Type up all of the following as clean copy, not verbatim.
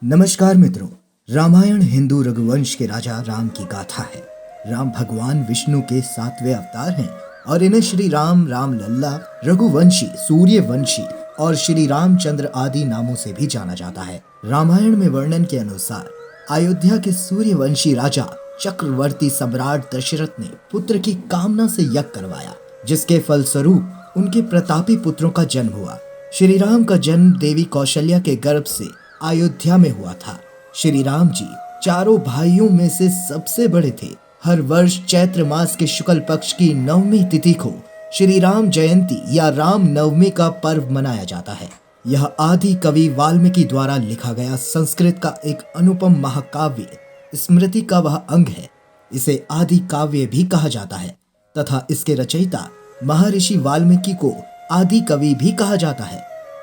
नमस्कार मित्रों। रामायण हिंदू रघुवंश के राजा राम की गाथा है। राम भगवान विष्णु के 7वें अवतार हैं और इन्हें श्री राम, राम लल्ला, रघुवंशी, सूर्यवंशी और श्री रामचंद्र आदि नामों से भी जाना जाता है। रामायण में वर्णन के अनुसार अयोध्या के सूर्यवंशी राजा चक्रवर्ती सम्राट दशरथ ने पुत्र की कामना से यज्ञ करवाया, जिसके फलस्वरूप उनके प्रतापी पुत्रों का जन्म हुआ। श्री राम का जन्म देवी कौशल्या के गर्भ से अयोध्या में हुआ था। श्री राम जी चारों भाइयों में से सबसे बड़े थे। हर वर्ष चैत्र मास के शुक्ल पक्ष की 9वीं तिथि को श्री राम जयंती या राम नवमी का पर्व मनाया जाता है। यह आदि कवि वाल्मीकि द्वारा लिखा गया संस्कृत का एक अनुपम महाकाव्य स्मृति का वह अंग है। इसे आदि काव्य भी कहा जाता है तथा इसके रचयिता महर्षि वाल्मीकि को आदि कवि भी कहा जाता है।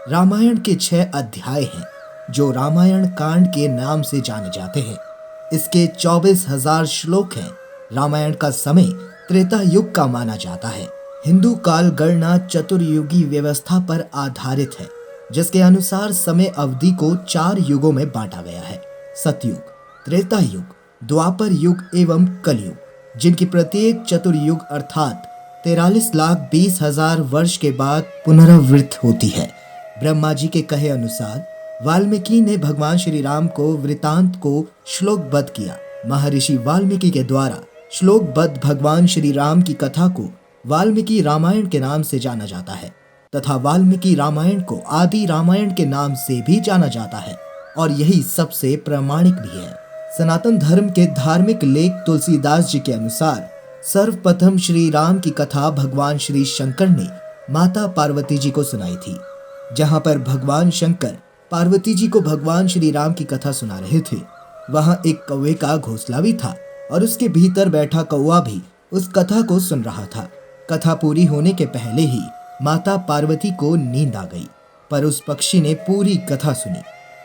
रामायण के 6 अध्याय हैं जो रामायण कांड के नाम से जाने जाते हैं। इसके 24,000 श्लोक हैं। रामायण का समय त्रेता युग का माना जाता है। हिंदू काल गणना चतुर्युगी व्यवस्था पर आधारित है, जिसके अनुसार समय अवधि को 4 युगों में बांटा गया है: सतयुग, त्रेता युग, द्वापर युग एवं कलयुग, जिनकी प्रत्येक चतुर्युग अर्थात 43,20,000 वर्ष के बाद पुनरावृत्त होती है। ब्रह्मा जी के कहे अनुसार वाल्मीकि ने भगवान श्री राम को वृतांत को श्लोकबद्ध किया। महर्षि वाल्मीकि के द्वारा श्लोकबद्ध भगवान श्री राम की कथा को वाल्मीकि रामायण के नाम से जाना जाता है तथा वाल्मीकि रामायण को आदि रामायण के नाम से भी जाना जाता है और यही सबसे प्रामाणिक भी है। सनातन धर्म के धार्मिक लेख तुलसीदास जी के अनुसार सर्वप्रथम श्री राम की कथा भगवान श्री शंकर ने माता पार्वती जी को सुनाई थी। जहाँ पर भगवान शंकर पार्वती जी को भगवान श्री राम की कथा सुना रहे थे, वहां एक कौवे का घोंसला भी था और उसके भीतर बैठा कौवा भी उस कथा को सुन रहा था। कथा पूरी होने के पहले ही माता पार्वती को नींद आ गई, पर उस पक्षी ने पूरी कथा सुनी।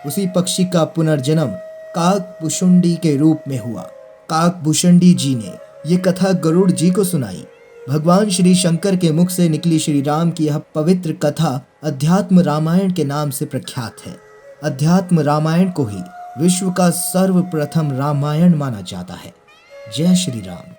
उसी पक्षी का पुनर्जन्म काकभूषुंडी के रूप में हुआ। काकभूषुंडी जी ने ये कथा गरुड़ जी को सुनाई। भगवान श्री शंकर के मुख से निकली श्री राम की यह पवित्र कथा अध्यात्म रामायण के नाम से प्रख्यात है। अध्यात्म रामायण को ही विश्व का सर्वप्रथम रामायण माना जाता है। जय श्री राम।